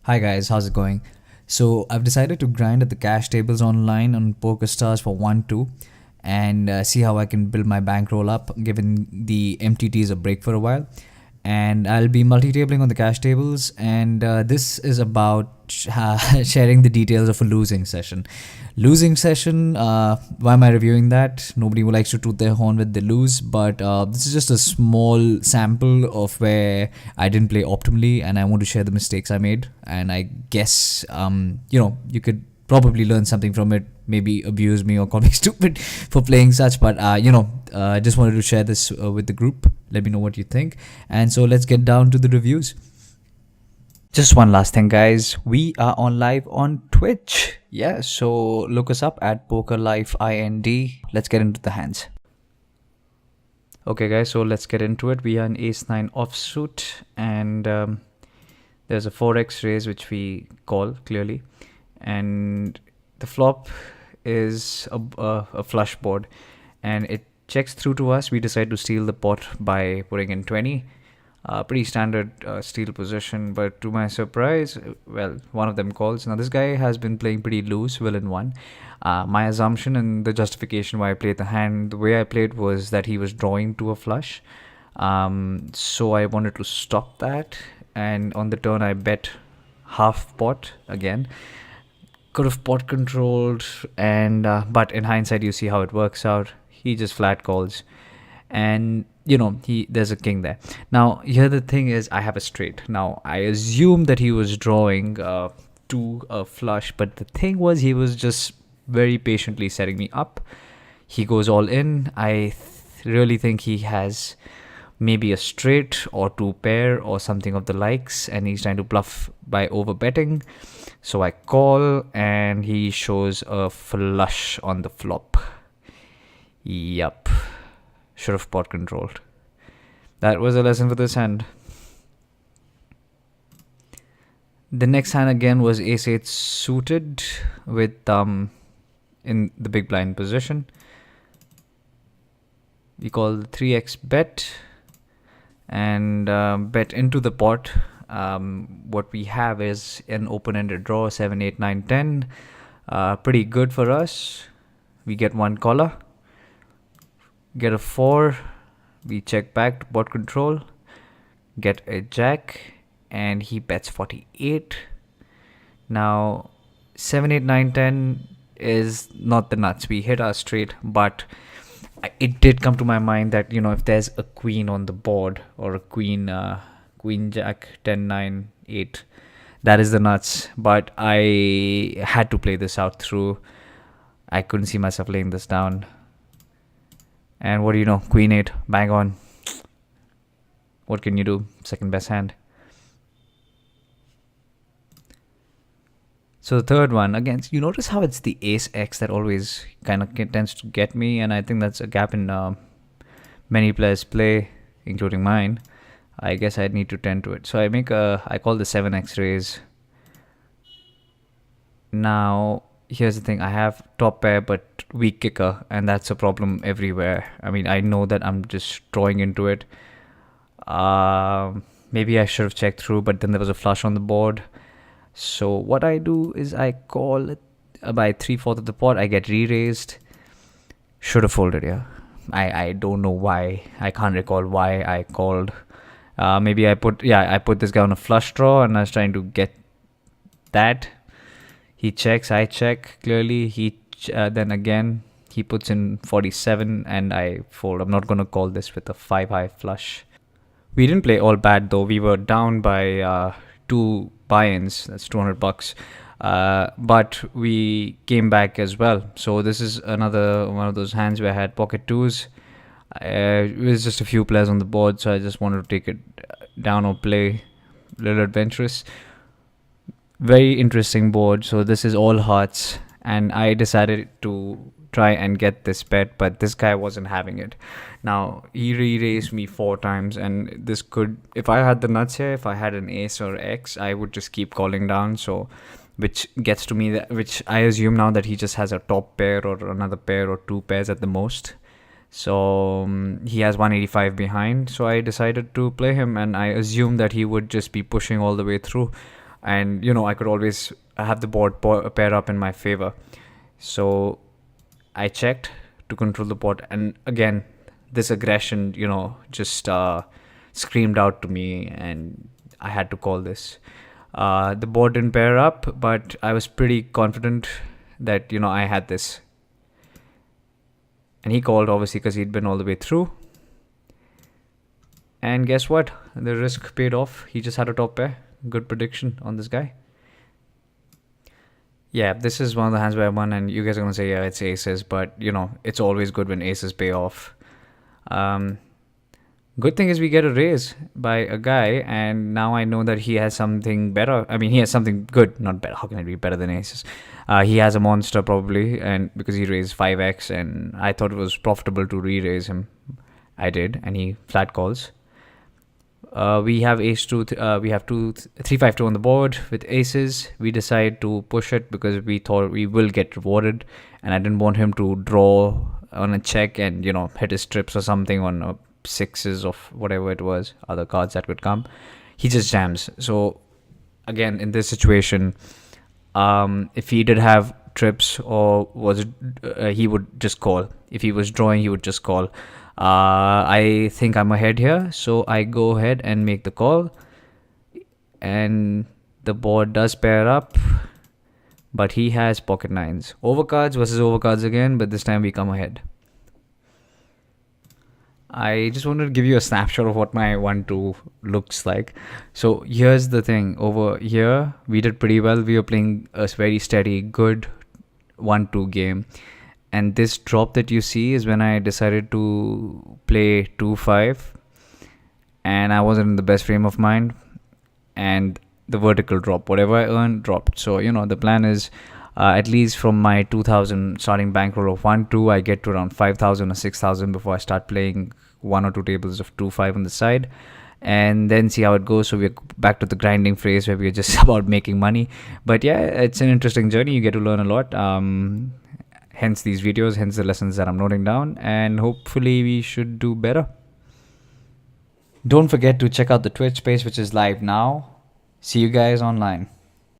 Hi guys, how's it going? So I've decided to grind at the cash tables online on PokerStars for 1-2 and see how I can build my bankroll up given the MTT is a break for a while. And I'll be multi-tabling on the cash tables, and this is about sharing the details of a losing session. Losing session, why am I reviewing that? Nobody likes to toot their horn when they lose, but this is just a small sample of where I didn't play optimally, and I want to share the mistakes I made. And I guess, you could probably learn something from it, maybe abuse me or call me stupid for playing such, but I just wanted to share this with the group. Let me know what you think. And so let's get down to the reviews. Just one last thing, guys. We are on live on Twitch. Yeah, so look us up at PokerLifeInd. Let's get into the hands. Okay, guys, so let's get into it. We are in Ace-9 offsuit, and there's a 4x raise, which we call clearly. And the flop is a flush board, and it checks through to us. We decide to steal the pot by putting in 20. Pretty standard steal position, but to my surprise, well, one of them calls. Now this guy has been playing pretty loose, villain 1. My assumption and the justification why I played the hand, the way I played was that he was drawing to a flush. So I wanted to stop that, and on the turn I bet half pot again. Could have pot controlled, and but in hindsight you see how it works out. He just flat calls, and there's a king there. Now here the thing is, I have a straight. Now I assume that he was drawing to a flush, but the thing was, he was just very patiently setting me up. He goes all in. I really think he has maybe a straight or two pair or something of the likes, and he's trying to bluff by over betting. So I call, and he shows a flush on the flop. Yup. Should have pot controlled. That was a lesson for this hand. The next hand again was ace-8 suited with in the big blind position. We call the 3x bet and bet into the pot. What we have is an open-ended draw, 7, 8, 9, 10. Pretty good for us. We get one caller. Get a 4, we check back to pot control, get a jack, and he bets 48. Now 7, 8, 9, 10 is not the nuts. We hit our straight, but it did come to my mind that if there's a queen on the board, or a queen jack 10, 9, 8, that is the nuts. But I had to play this out through. I couldn't see myself laying this down. And what do you know? Queen 8, bang on. What can you do? Second best hand. So the third one, again, you notice how it's the ace-x that always kind of tends to get me, and I think that's a gap in many players' play, including mine. I guess I'd need to tend to it. So I call the 7x raise. Now, here's the thing. I have top pair but weak kicker, and that's a problem everywhere. I mean, I know that I'm just drawing into it. Maybe I should have checked through, but then there was a flush on the board. So what I do is I call it by 3/4 of the pot. I get re-raised. Should have folded, yeah. I don't know why. I can't recall why I called. Maybe I put this guy on a flush draw, and I was trying to get that. He checks, I check. Clearly, then again, he puts in 47, and I fold. I'm not going to call this with a 5-high flush. We didn't play all bad, though. We were down by 2 buy-ins. That's $200. But we came back as well. So this is another one of those hands where I had pocket twos. It was just a few players on the board, so I just wanted to take it down or play a little adventurous. Very interesting board. So this is all hearts, and I decided to try and get this bet, but this guy wasn't having it. Now he re-raised me 4 times, and this could, if I had the nuts here, if I had an ace or x, I would just keep calling down. So which gets to me which I assume now that he just has a top pair or another pair or 2 pairs at the most. So he has 185 behind. So I decided to play him, and I assumed that he would just be pushing all the way through. and I could always have the board pair up in my favor. So I checked to control the board, and again, this aggression, just screamed out to me, and I had to call this. The board didn't pair up, but I was pretty confident that I had this. And he called, obviously, because he'd been all the way through. And guess what? The risk paid off. He just had a top pair. Good prediction on this guy. Yeah, this is one of the hands where I won, and you guys are going to say, yeah, it's aces, but, it's always good when aces pay off. Good thing is we get a raise by a guy, and now I know that he has something better. I mean, he has something good, not better. How can it be better than aces? He has a monster probably, and because he raised 5x, and I thought it was profitable to re-raise him. I did, and he flat calls. We have ace 2, we have 3-5-2 on the board with aces. We decide to push it because we thought we will get rewarded, and I didn't want him to draw on a check and hit his trips or something on sixes of whatever it was, other cards that could come. He just jams. So again, in this situation, if he did have trips or was he would just call. If he was drawing, he would just call. I think I'm ahead here, so I go ahead and make the call, and the board does pair up, but he has pocket nines. Overcards versus overcards again, but this time we come ahead. I just wanted to give you a snapshot of what my 1-2 looks like. So here's the thing. Over here, we did pretty well. We were playing a very steady, good 1-2 game. And this drop that you see is when I decided to play 2-5. And I wasn't in the best frame of mind. And the vertical drop, whatever I earned, dropped. So, the plan is at least from my 2,000 starting bankroll of 1-2, I get to around 5,000 or 6,000 before I start playing 1 or 2 tables of 2-5 on the side. And then see how it goes. So we're back to the grinding phase where we're just about making money. But yeah, it's an interesting journey. You get to learn a lot. Hence these videos, hence the lessons that I'm noting down, and hopefully we should do better. Don't forget to check out the Twitch page, which is live now. See you guys online.